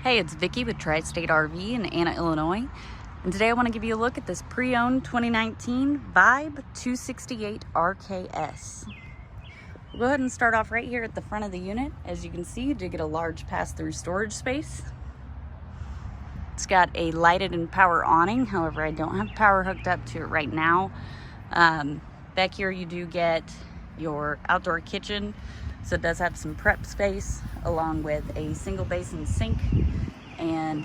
Hey, it's Vicki with Tri-State RV in Anna, Illinois. And today I want to give you a look at this pre-owned 2019 Vibe 268 RKS. We'll go ahead and start off right here at the front of the unit. As you can see, you do get a large pass-through storage space. It's got a lighted and power awning. However, I don't have power hooked up to it right now. Back here you do get your outdoor kitchen. So it does have some prep space along with a single basin sink and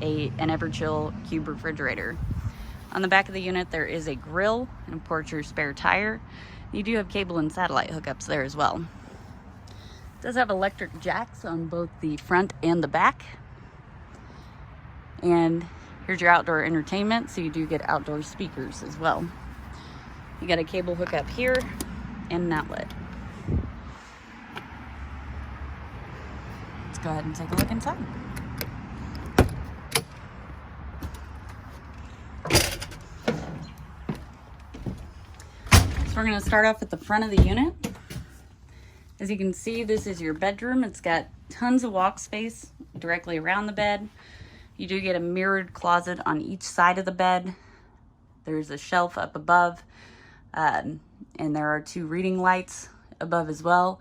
an Everchill cube refrigerator. On the back of the unit there is a grill and of course your spare tire. You do have cable and satellite hookups there as well. It does have electric jacks on both the front and the back. And here's your outdoor entertainment, so you do get outdoor speakers as well. You got a cable hookup here and an outlet. Let's go ahead and take a look inside. So we're going to start off at the front of the unit. As you can see, this is your bedroom. It's got tons of walk space directly around the bed. You do get a mirrored closet on each side of the bed. There's a shelf up above, and there are two reading lights above as well,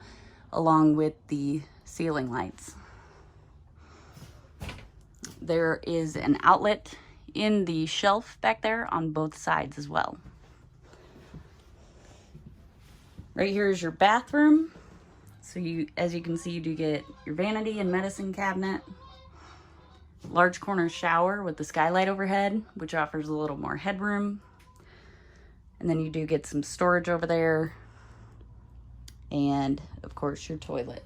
along with the ceiling lights. There is an outlet in the shelf back there on both sides as well. Right here is your bathroom. So as you can see, you do get your vanity and medicine cabinet. Large corner shower with the skylight overhead, which offers a little more headroom. And then you do get some storage over there. And of course your toilet.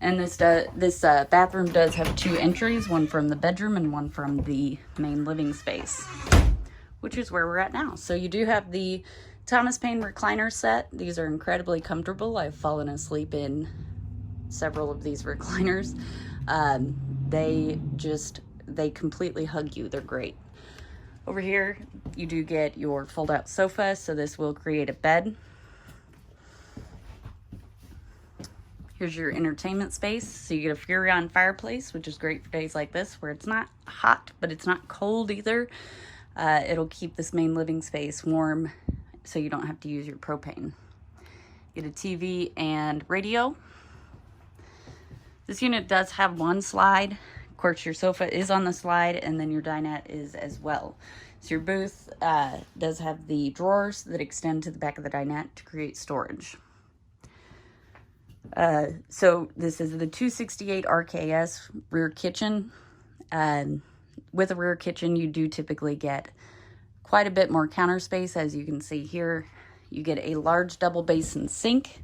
And this bathroom does have two entries, one from the bedroom and one from the main living space, which is where we're at now. So you do have the Thomas Paine recliner set. These are incredibly comfortable. I've fallen asleep in several of these recliners. They completely hug you. They're great. Over here, you do get your fold-out sofa, so this will create a bed. Here's your entertainment space. So you get a Furrion fireplace, which is great for days like this where it's not hot, but it's not cold either. It'll keep this main living space warm so you don't have to use your propane. Get a TV and radio. This unit does have one slide. Of course, your sofa is on the slide, and then your dinette is as well. So your booth does have the drawers that extend to the back of the dinette to create storage. So this is the 268 RKS rear kitchen. With a rear kitchen, you do typically get quite a bit more counter space. As you can see here, you get a large double basin sink.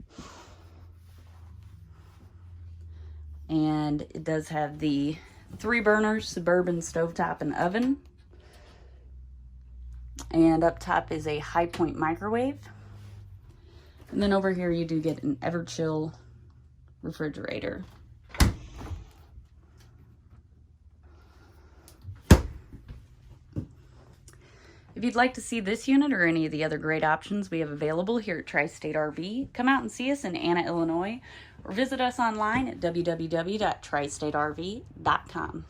And it does have the 3 burners, Suburban stovetop and oven. And up top is a high point microwave. And then over here you do get an Everchill refrigerator. If you'd like to see this unit or any of the other great options we have available here at Tri-State RV, come out and see us in Anna, Illinois, or visit us online at www.tristaterv.com.